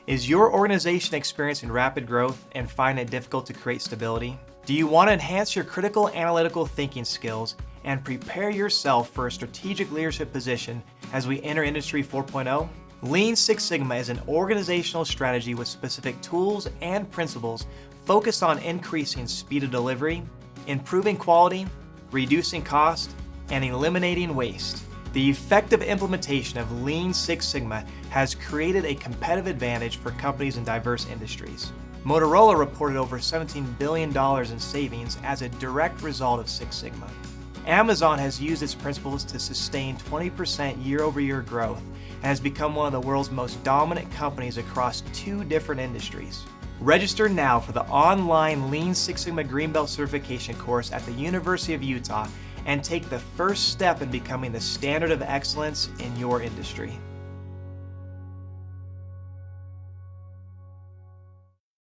Is your organization experiencing rapid growth and find it difficult to create stability? Do you want to enhance your critical analytical thinking skills and prepare yourself for a strategic leadership position as we enter Industry 4.0? Lean Six Sigma is an organizational strategy with specific tools and principles focused on increasing speed of delivery, improving quality, reducing cost, and eliminating waste. The effective implementation of Lean Six Sigma has created a competitive advantage for companies in diverse industries. Motorola reported over $17 billion in savings as a direct result of Six Sigma. Amazon has used its principles to sustain 20% year-over-year growth and has become one of the world's most dominant companies across 2 different industries. Register now for the online Lean Six Sigma Greenbelt certification course at the University of Utah and take the first step in becoming the standard of excellence in your industry.